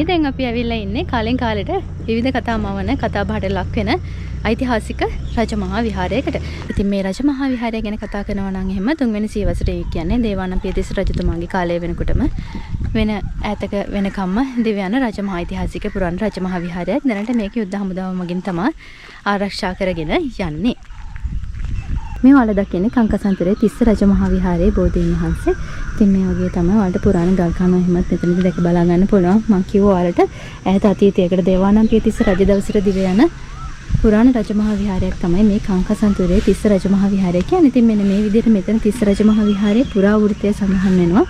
දැන් අපි ඇවිල්ලා ඉන්නේ කාලෙන් කාලෙට විවිධ කතාමවන කතා බහට ලක් වෙන ඓතිහාසික රජමහා විහාරයකට. ඉතින් මේ රජමහා විහාරය ගැන කතා කරනවා නම් එහෙම තුන්වෙනි සියවසට කියන්නේ දේවානම්පියතිස්ස රජතුමාගේ කාලය වෙනකොටම වෙන ඈතක වෙනකම්ම දිව්‍යන රජමහා ඓතිහාසික පුරාණ රජමහා විහාරයක්. දැනට මේක යුද්ධ හමුදාව මගින් තමයි ආරක්ෂා කරගෙන යන්නේ. මේ වල දකින්නේ කංකසන්තරේ තිස්ස රජමහා විහාරයේ බෝධීන් වහන්සේ. ඉතින් මේ වගේ තමයි වලට පුරාණ ගල්කණු එහෙමත් මෙතනදී දැක බලා ගන්න පුළුවන්. මම කිව්වා වලට ඈත අතීතයකට දේවානම්පියතිස්ස රජ දවසට දිව යන පුරාණ රජමහා විහාරයක් තමයි මේ කංකසන්තරේ තිස්ස රජමහා විහාරය කියන්නේ. ඉතින් මෙන්න මේ විදිහට මෙතන තිස්ස රජමහා විහාරයේ පුරාවෘත්තය සඳහන් වෙනවා.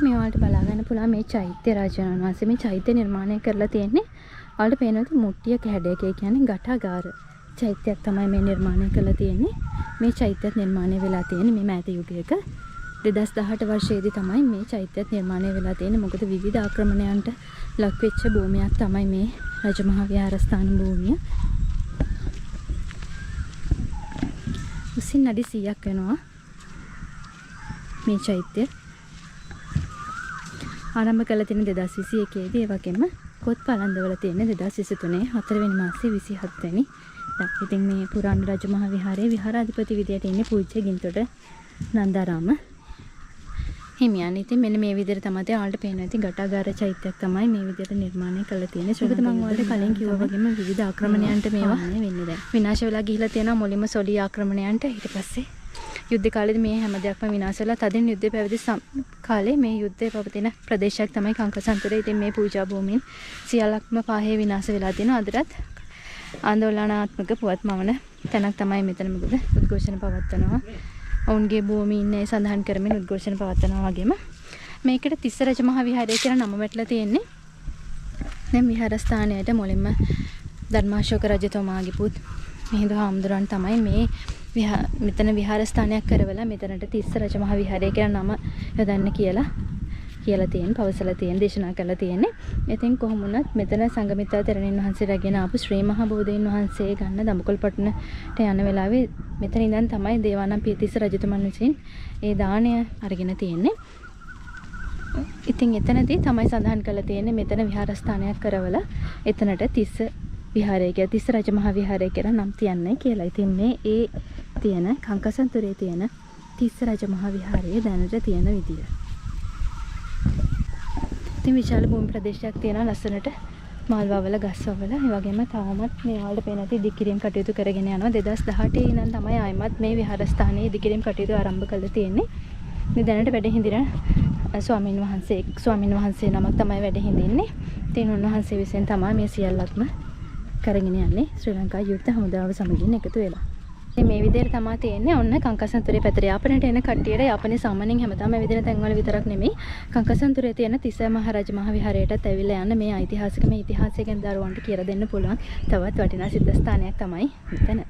මේ වලට බලා ගන්න පුළුවන් මේ චෛත්‍ය රාජානන් වහන්සේ මේ චෛත්‍ය නිර්මාණය කරලා තියෙන්නේ. වලට පේනවා මුට්ටියක හැඩයක කියන්නේ ගටාගාර චෛත්‍යයක් තමයි මේ නිර්මාණය කරලා තියෙන්නේ. මේ චෛත්‍යත් නිර්මාණය වෙලා තියෙන්නේ මේ මෑත යුගයක 2018 වර්ෂයේදී තමයි මේ චෛත්‍යත් නිර්මාණය වෙලා තියෙන්නේ. මොකද විවිධ ආක්‍රමණයන්ට ලක් වෙච්ච භූමියක් තමයි මේ රජමහා විහාරස්ථාන භූමිය. උසින් අඩි 100ක් වෙනවා මේ චෛත්‍ය. ආරම්භ කළ තියෙන 2021 දී ඒ වගේම කොත් පළඳවල තියෙන 2023 4 වෙනි මාසයේ 27 වෙනි. ඉතින් මේ පුරාණ රජමහා විහාරයේ විහාරාධිපති විදියට ඉන්නේ පූජ්‍ය ගින්තොට නන්දාරාම හිමියන්. ඉතින් මෙන්න මේ විදිහට තමයි ඔයාලට පේනවා. ඉතින් ගටාගාර චෛත්‍යයක් තමයි මේ විදිහට නිර්මාණය කරලා තියෙන්නේ. ඒකද මම ඔයාලට කලින් කිව්වා වගේම විවිධ ආක්‍රමණයන්ට මේවා වෙන්නේ දැන්. විනාශ වෙලා ගිහිලා තියෙනවා මුලින්ම සොලි ආක්‍රමණයන්ට. ඊට පස්සේ යුද්ධ කාලේදී මේ හැම දෙයක්ම විනාශ වෙලා තදින් යුද්ධය පැවති කාලේ මේ යුද්ධය පවතින ප්‍රදේශයක් තමයි කංකසන්තරේ. ඉතින් මේ පූජා භූමීන් සියල්ලක්ම පාහේ විනාශ වෙලා තියෙනවා. අදටත් ආందోලනාත්මක පුවත් මවන තැනක් තමයි මෙතන. මොකද උද්ඝෝෂණ පවත්වනවා. ඔවුන්ගේ භූමීන් සඳහන් කරමින් උද්ඝෝෂණ පවත්වනවා වගේම මේකට තිස්ස රජමහා විහාරය කියලා නම වැටලා තියෙන්නේ. දැන් විහාරස්ථානයට මුලින්ම ධර්මාශෝක රජතුමාගේ පුත් මිහිඳු හාමුදුරන් තමයි මේ මෙතන විහාරස්ථානයක් කරවලා මෙතනට තිස්ස රජමහා විහාරය කියලා නම යොදන්න කියලා තියෙන පවසලා තියෙන දේශනා කරලා තියෙන්නේ. ඉතින් කොහොම වුණත් මෙතන සංඝමිත්තා තෙරණින් වහන්සේ රැගෙන ආපු ශ්‍රී මහා බෝධීන් වහන්සේ ගන්න දඹකොල්පටනට යන වෙලාවේ මෙතන ඉඳන් තමයි දේවානම්පියතිස්ස රජතුමන් විසින් ඒ දාණය අරගෙන තියෙන්නේ. ඉතින් එතනදී තමයි සඳහන් කරලා තියෙන්නේ මෙතන විහාරස්ථානයක් කරවලා එතනට තිස්ස විහාරය කියලා තිස්ස රජමහා විහාරය කියලා නම් තියන්නේ කියලා. ඉතින් මේ ඒ තියෙන කංකසන්තරේ තියෙන තිස්ස රජමහා විහාරයේ දැනට තියෙන විදිය. ඉතින් විශාල භූමි ප්‍රදේශයක් තියෙනවා ලස්සනට මල් වවල ගස් වවල. ඒ වගේම තාමත් මේ වලට පේන ඇති ඉදිකිරීම් කටයුතු කරගෙන යනවා. 2018 ඉඳන් තමයි ආයමත් මේ විහාරස්ථානයේ ඉදිකිරීම් කටයුතු ආරම්භ කළා තියෙන්නේ. මේ දැනට වැඩ හිඳින ස්වාමින් වහන්සේ නමක් තමයි වැඩ හිඳින්නේ. ඉතින් උන්වහන්සේ විසින් තමයි මේ සියල්ලක්ම කරගෙන යන්නේ ශ්‍රී ලංකා යුද්ධ හමුදාව සමගින් එකතු වෙලා. මේ විදිහට තමයි තියෙන්නේ. ඔන්න කංකසන්තරේ පැතර යාපනයට එන කට්ටියට යාපනයේ සාමාන්‍යයෙන් හැමදාම ඇවිදින තැන්වල විතරක් නෙමෙයි කංකසන්තරේ තියෙන තිස්ස මහරජ මහ විහාරයටත් ඇවිල්ලා යන්න මේ ඓතිහාසික මේ ඉතිහාසය ගැන දරුවන්ට කියලා දෙන්න පුළුවන් තවත් වටිනා සිද්ධාස්ථානයක් තමයි මෙතන.